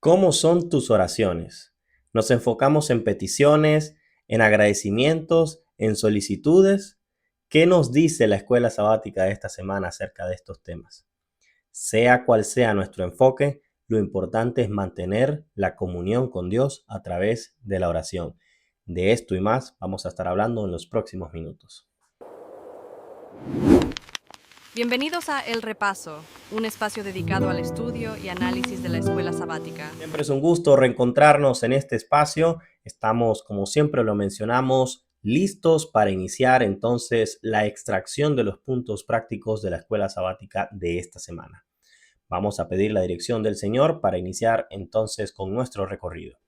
¿Cómo son tus oraciones? ¿Nos enfocamos en peticiones, en agradecimientos, en solicitudes? ¿Qué nos dice la escuela sabática de esta semana acerca de estos temas? Sea cual sea nuestro enfoque, lo importante es mantener la comunión con Dios a través de la oración. De esto y más vamos a estar hablando en los próximos minutos. Bienvenidos a El Repaso, un espacio dedicado al estudio y análisis de la escuela sabática. Siempre es un gusto reencontrarnos en este espacio. Estamos, como siempre lo mencionamos, listos para iniciar entonces la extracción de los puntos prácticos de la escuela sabática de esta semana. Vamos a pedir la dirección del Señor para iniciar entonces con nuestro recorrido.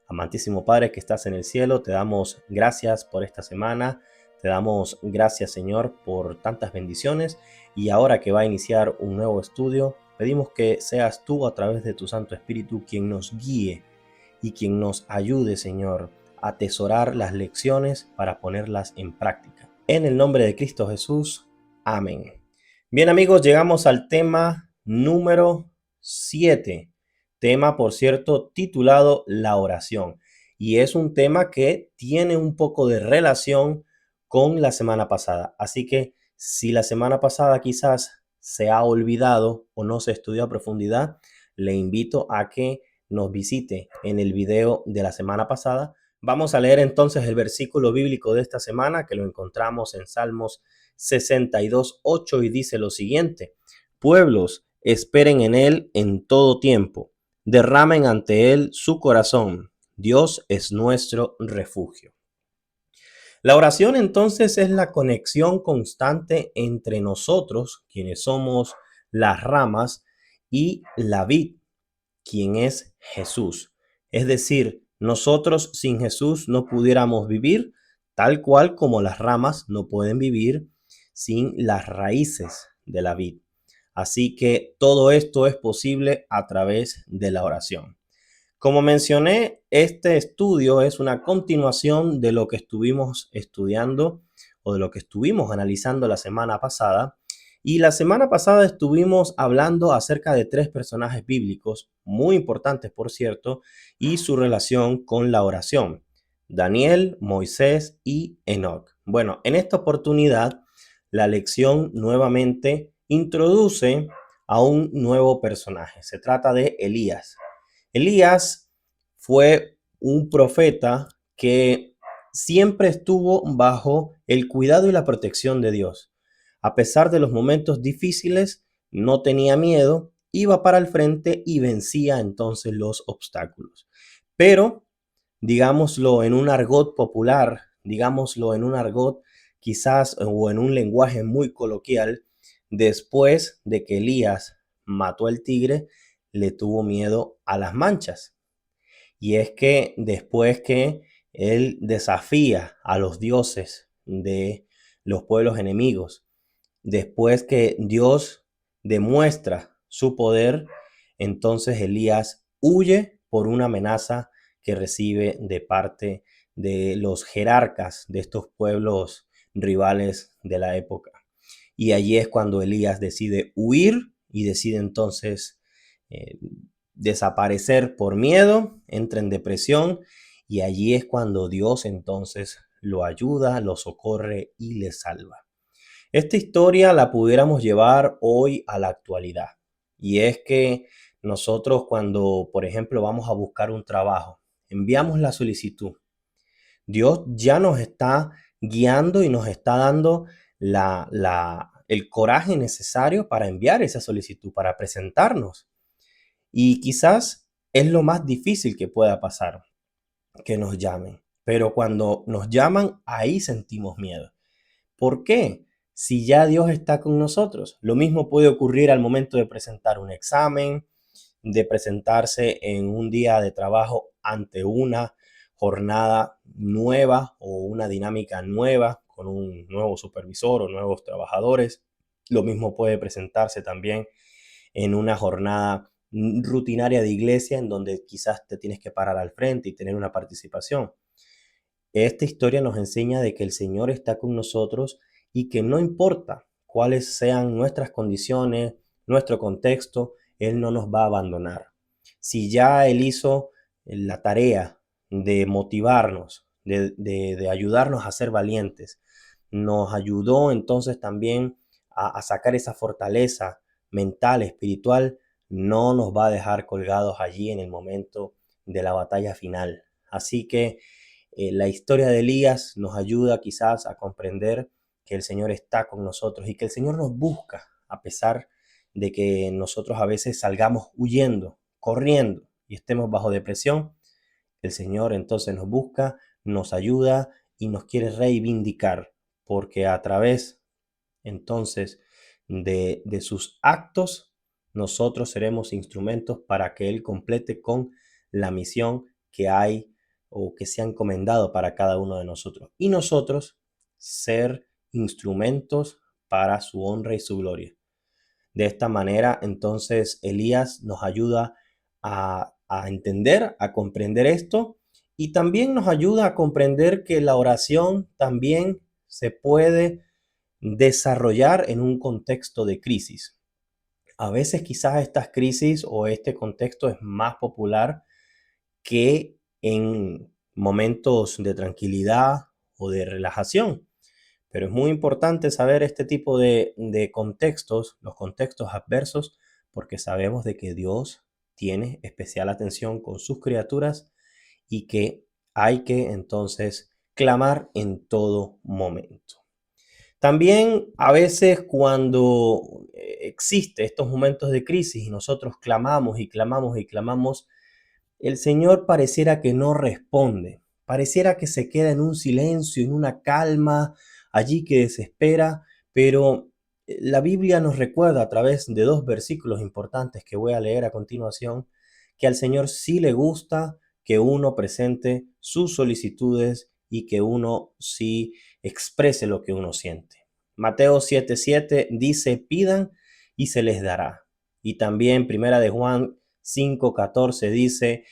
Amantísimo Padre que estás en el cielo, te damos gracias por esta semana, te damos gracias Señor por tantas bendiciones y ahora que va a iniciar un nuevo estudio, pedimos que seas tú a través de tu Santo Espíritu quien nos guíe y quien nos ayude Señor a atesorar las lecciones para ponerlas en práctica. En el nombre de Cristo Jesús, amén. Bien amigos, llegamos al tema número 7. Tema, por cierto, titulado La oración. Y es un tema que tiene un poco de relación con la semana pasada. Así que si la semana pasada quizás se ha olvidado o no se estudió a profundidad, le invito a que nos visite en el video de la semana pasada. Vamos a leer entonces el versículo bíblico de esta semana que lo encontramos en Salmos 62:8 y dice lo siguiente: pueblos, esperen en él en todo tiempo, derramen ante él su corazón. Dios es nuestro refugio. La oración entonces es la conexión constante entre nosotros, quienes somos las ramas, y la vid, quien es Jesús. Es decir, nosotros sin Jesús no pudiéramos vivir, tal cual como las ramas no pueden vivir sin las raíces de la vid. Así que todo esto es posible a través de la oración. Como mencioné, este estudio es una continuación de lo que estuvimos estudiando o de lo que estuvimos analizando la semana pasada. Y la semana pasada estuvimos hablando acerca de tres personajes bíblicos, muy importantes por cierto, y su relación con la oración: Daniel, Moisés y Enoc. Bueno, en esta oportunidad la lección nuevamente introduce a un nuevo personaje. Se trata de Elías. Elías fue un profeta que siempre estuvo bajo el cuidado y la protección de Dios. A pesar de los momentos difíciles, no tenía miedo, iba para el frente y vencía entonces los obstáculos. Pero, digámoslo en un argot popular, digámoslo en un argot quizás o en un lenguaje muy coloquial, después de que Elías mató al tigre, le tuvo miedo a las manchas. Y es que después que él desafía a los dioses de los pueblos enemigos, después que Dios demuestra su poder, entonces Elías huye por una amenaza que recibe de parte de los jerarcas de estos pueblos rivales de la época. Y allí es cuando Elías decide huir y decide entonces eh, desaparecer por miedo, entra en depresión y allí es cuando Dios entonces lo ayuda, lo socorre y le salva. Esta historia la pudiéramos llevar hoy a la actualidad y es que nosotros cuando, por ejemplo, vamos a buscar un trabajo, enviamos la solicitud. Dios ya nos está guiando y nos está dando el coraje necesario para enviar esa solicitud, para presentarnos. Y quizás es lo más difícil que pueda pasar, que nos llamen. Pero cuando nos llaman, ahí sentimos miedo. ¿Por qué? Si ya Dios está con nosotros. Lo mismo puede ocurrir al momento de presentar un examen, de presentarse en un día de trabajo ante una jornada nueva o una dinámica nueva con un nuevo supervisor o nuevos trabajadores. Lo mismo puede presentarse también en una jornada rutinaria de iglesia en donde quizás te tienes que parar al frente y tener una participación. Esta historia nos enseña de que el Señor está con nosotros y que no importa cuáles sean nuestras condiciones, nuestro contexto, Él no nos va a abandonar. Si ya Él hizo la tarea de motivarnos, de ayudarnos a ser valientes, nos ayudó entonces también a sacar esa fortaleza mental, espiritual, no nos va a dejar colgados allí en el momento de la batalla final. Así que la historia de Elías nos ayuda quizás a comprender que el Señor está con nosotros y que el Señor nos busca a pesar de que nosotros a veces salgamos huyendo, corriendo y estemos bajo depresión. El Señor entonces nos busca, nos ayuda y nos quiere reivindicar, porque a través entonces de sus actos nosotros seremos instrumentos para que Él complete con la misión que hay o que se ha encomendado para cada uno de nosotros. Y nosotros ser instrumentos para su honra y su gloria. De esta manera, entonces, Elías nos ayuda a entender, a comprender esto y también nos ayuda a comprender que la oración también se puede desarrollar en un contexto de crisis. A veces quizás estas crisis o este contexto es más popular que en momentos de tranquilidad o de relajación. Pero es muy importante saber este tipo de contextos, los contextos adversos, porque sabemos de que Dios tiene especial atención con sus criaturas y que hay que entonces clamar en todo momento. También a veces cuando existe estos momentos de crisis y nosotros clamamos y clamamos y clamamos, el Señor pareciera que no responde, pareciera que se queda en un silencio, en una calma, allí que desespera, pero la Biblia nos recuerda a través de dos versículos importantes que voy a leer a continuación, que al Señor sí le gusta que uno presente sus solicitudes y que uno sí exprese lo que uno siente. Mateo 7:7 dice, pidan y se les dará. Y también Primera de Juan 5:14 dice,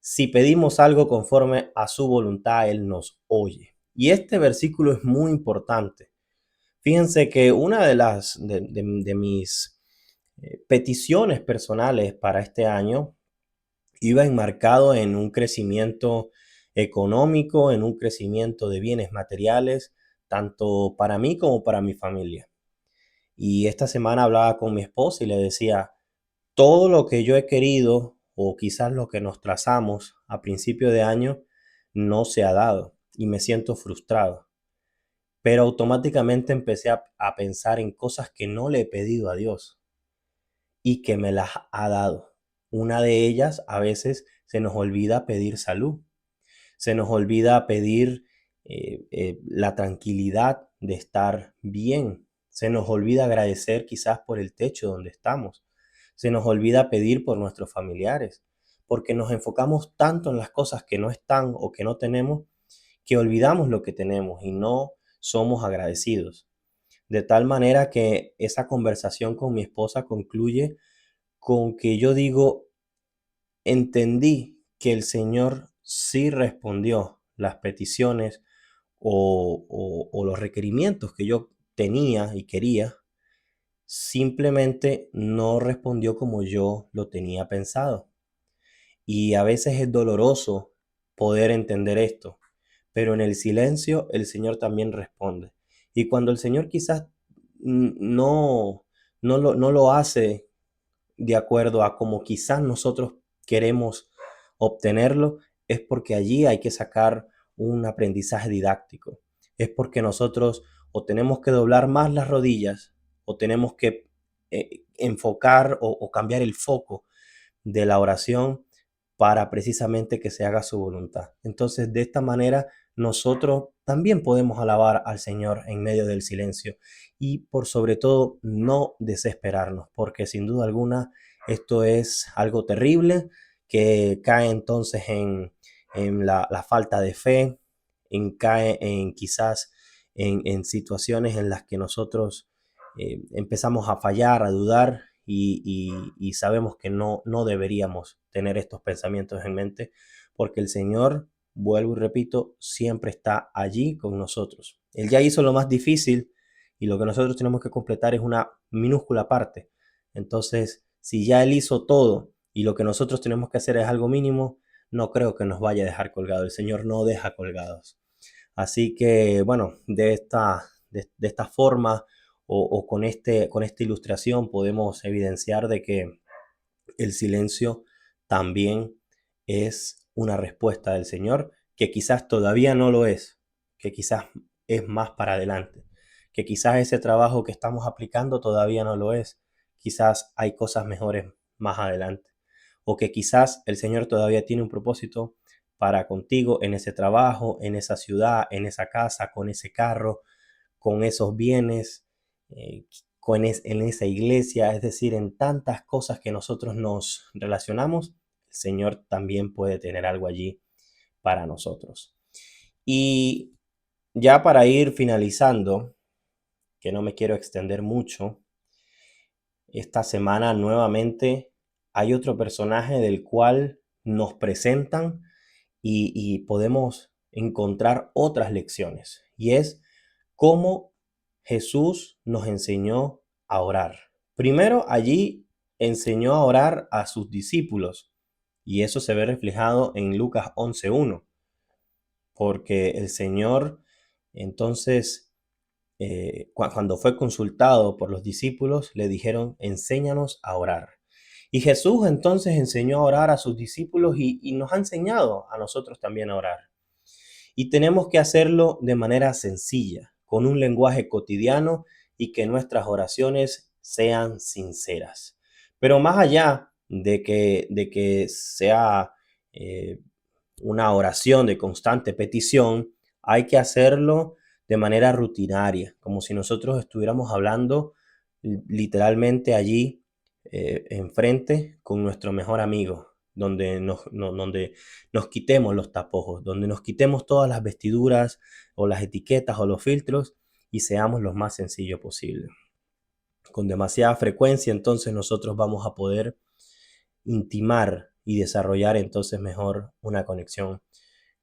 si pedimos algo conforme a su voluntad, Él nos oye. Y este versículo es muy importante. Fíjense que una de mis peticiones personales para este año iba enmarcado en un crecimiento económico, en un crecimiento de bienes materiales, tanto para mí como para mi familia. Y esta semana hablaba con mi esposa y le decía, todo lo que yo he querido o quizás lo que nos trazamos a principio de año no se ha dado y me siento frustrado. Pero automáticamente empecé a pensar en cosas que no le he pedido a Dios y que me las ha dado. Una de ellas, a veces se nos olvida pedir salud, se nos olvida pedir la tranquilidad de estar bien, se nos olvida agradecer quizás por el techo donde estamos, se nos olvida pedir por nuestros familiares, porque nos enfocamos tanto en las cosas que no están o que no tenemos, que olvidamos lo que tenemos y no somos agradecidos. De tal manera que esa conversación con mi esposa concluye con que yo digo, entendí que el Señor sí respondió las peticiones o los requerimientos que yo tenía y quería, simplemente no respondió como yo lo tenía pensado. Y a veces es doloroso poder entender esto, pero en el silencio el Señor también responde. Y cuando el Señor quizás no lo hace de acuerdo a como quizás nosotros queremos obtenerlo, es porque allí hay que sacar un aprendizaje didáctico. Es porque nosotros o tenemos que doblar más las rodillas o tenemos que enfocar o cambiar el foco de la oración para precisamente que se haga su voluntad. Entonces, de esta manera, nosotros también podemos alabar al Señor en medio del silencio y por sobre todo no desesperarnos, porque sin duda alguna esto es algo terrible que cae entonces en la falta de fe, cae en quizás en situaciones en las que nosotros empezamos a fallar, a dudar y sabemos que no deberíamos tener estos pensamientos en mente porque el Señor, vuelvo y repito, siempre está allí con nosotros. Él ya hizo lo más difícil y lo que nosotros tenemos que completar es una minúscula parte. Entonces, si ya Él hizo todo y lo que nosotros tenemos que hacer es algo mínimo, no creo que nos vaya a dejar colgados. El Señor no deja colgados. Así que, bueno, de esta forma o con esta ilustración podemos evidenciar de que el silencio también es una respuesta del Señor, que quizás todavía no lo es, que quizás es más para adelante, que quizás ese trabajo que estamos aplicando todavía no lo es, quizás hay cosas mejores más adelante, o que quizás el Señor todavía tiene un propósito para contigo en ese trabajo, en esa ciudad, en esa casa, con ese carro, con esos bienes, eh, en esa iglesia, es decir, en tantas cosas que nosotros nos relacionamos, el Señor también puede tener algo allí para nosotros. Y ya para ir finalizando, que no me quiero extender mucho, esta semana nuevamente hay otro personaje del cual nos presentan y podemos encontrar otras lecciones. Y es cómo Jesús nos enseñó a orar. Primero allí enseñó a orar a sus discípulos y eso se ve reflejado en Lucas 11:1, porque el Señor entonces cuando fue consultado por los discípulos le dijeron, enséñanos a orar. Y Jesús entonces enseñó a orar a sus discípulos y nos ha enseñado a nosotros también a orar. Y tenemos que hacerlo de manera sencilla, con un lenguaje cotidiano y que nuestras oraciones sean sinceras. Pero más allá de que sea eh, una oración de constante petición, hay que hacerlo de manera rutinaria, como si nosotros estuviéramos hablando literalmente allí enfrente con nuestro mejor amigo, donde nos quitemos los tapujos, donde nos quitemos todas las vestiduras o las etiquetas o los filtros y seamos lo más sencillo posible. Con demasiada frecuencia, entonces nosotros vamos a poder intimar y desarrollar entonces mejor una conexión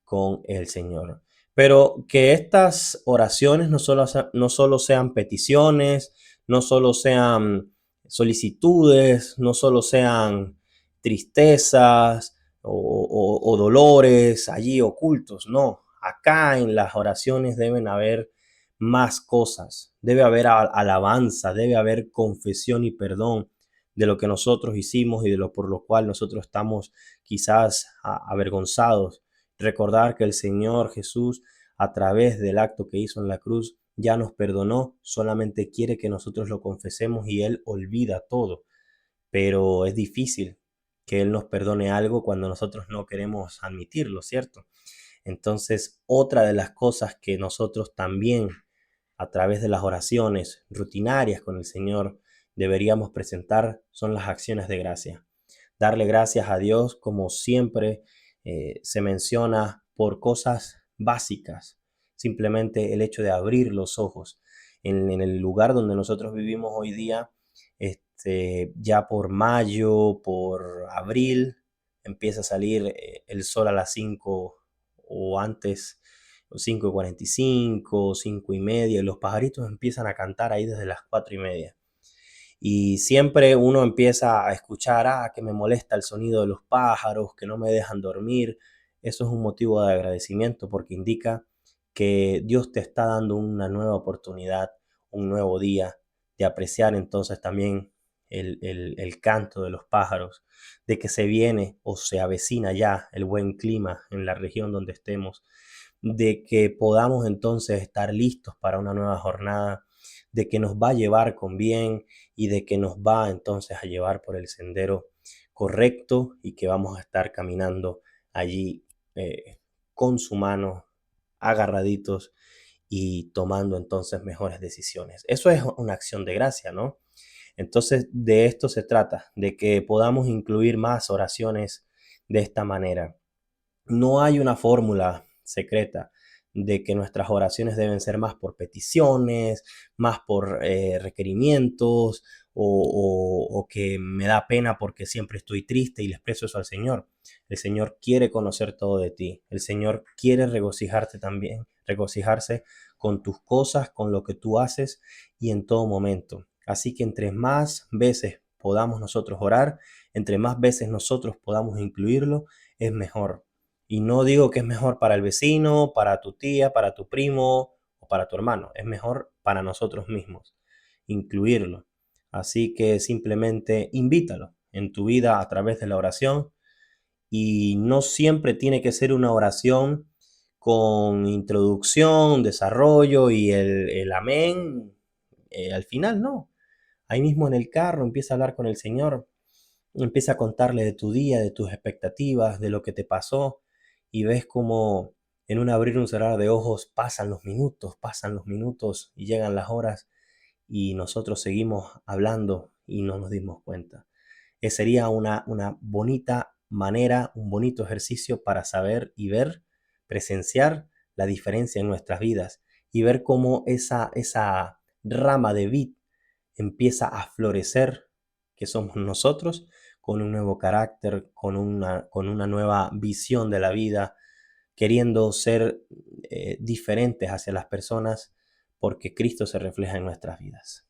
con el Señor. Pero que estas oraciones no solo sean peticiones, no solo sean solicitudes, no solo sean tristezas o dolores allí ocultos, no. Acá en las oraciones deben haber más cosas, debe haber alabanza, debe haber confesión y perdón de lo que nosotros hicimos y de lo por lo cual nosotros estamos quizás avergonzados. Recordar que el Señor Jesús, a través del acto que hizo en la cruz, ya nos perdonó, solamente quiere que nosotros lo confesemos y Él olvida todo. Pero es difícil que Él nos perdone algo cuando nosotros no queremos admitirlo, ¿cierto? Entonces, otra de las cosas que nosotros también, a través de las oraciones rutinarias con el Señor, deberíamos presentar son las acciones de gracia. Darle gracias a Dios como siempre se menciona por cosas básicas, simplemente el hecho de abrir los ojos. En el lugar donde nosotros vivimos hoy día, ya por mayo, por abril, empieza a salir el sol a las 5 o antes, 5:45, 5:30, y los pajaritos empiezan a cantar ahí desde las 4:30. Y siempre uno empieza a escuchar, que me molesta el sonido de los pájaros, que no me dejan dormir. Eso es un motivo de agradecimiento porque indica que Dios te está dando una nueva oportunidad, un nuevo día, de apreciar entonces también el canto de los pájaros, de que se viene o se avecina ya el buen clima en la región donde estemos, de que podamos entonces estar listos para una nueva jornada, de que nos va a llevar con bien y de que nos va entonces a llevar por el sendero correcto y que vamos a estar caminando allí con su mano, agarraditos y tomando entonces mejores decisiones. Eso es una acción de gracia, ¿no? Entonces de esto se trata, de que podamos incluir más oraciones de esta manera. No hay una fórmula secreta de que nuestras oraciones deben ser más por peticiones, más por requerimientos o que me da pena porque siempre estoy triste y le expreso eso al Señor. El Señor quiere conocer todo de ti. El Señor quiere regocijarte también, regocijarse con tus cosas, con lo que tú haces y en todo momento. Así que entre más veces podamos nosotros orar, entre más veces nosotros podamos incluirlo, es mejor. Y no digo que es mejor para el vecino, para tu tía, para tu primo o para tu hermano. Es mejor para nosotros mismos incluirlo. Así que simplemente invítalo en tu vida a través de la oración, y no siempre tiene que ser una oración con introducción, desarrollo y el amén al final, no. Ahí mismo en el carro empieza a hablar con el Señor, empieza a contarle de tu día, de tus expectativas, de lo que te pasó, y ves como en un abrir y un cerrar de ojos pasan los minutos y llegan las horas y nosotros seguimos hablando y no nos dimos cuenta. Sería una bonita manera, un bonito ejercicio para saber y ver, presenciar la diferencia en nuestras vidas y ver cómo esa rama de vid empieza a florecer, que somos nosotros, con un nuevo carácter, con una nueva visión de la vida, queriendo ser diferentes hacia las personas porque Cristo se refleja en nuestras vidas.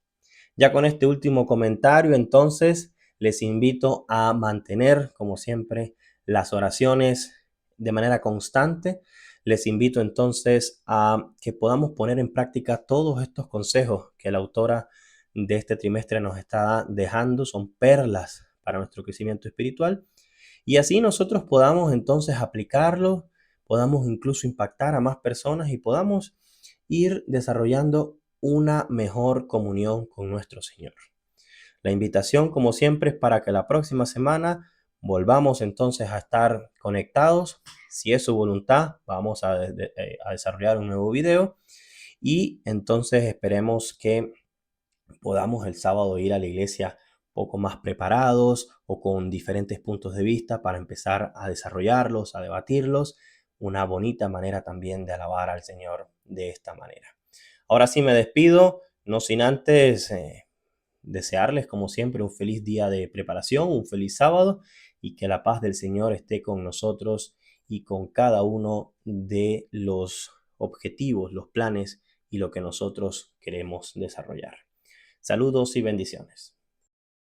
Ya con este último comentario, entonces, les invito a mantener, como siempre, las oraciones de manera constante. Les invito entonces a que podamos poner en práctica todos estos consejos que la autora de este trimestre nos está dejando. Son perlas para nuestro crecimiento espiritual. Y así nosotros podamos entonces aplicarlos, podamos incluso impactar a más personas y podamos ir desarrollando una mejor comunión con nuestro Señor. La invitación, como siempre, es para que la próxima semana volvamos entonces a estar conectados. Si es su voluntad, vamos a desarrollar un nuevo video y entonces esperemos que podamos el sábado ir a la iglesia poco más preparados o con diferentes puntos de vista para empezar a desarrollarlos, a debatirlos. Una bonita manera también de alabar al Señor de esta manera. Ahora sí me despido, no sin antes desearles como siempre un feliz día de preparación, un feliz sábado, y que la paz del Señor esté con nosotros y con cada uno de los objetivos, los planes y lo que nosotros queremos desarrollar. Saludos y bendiciones.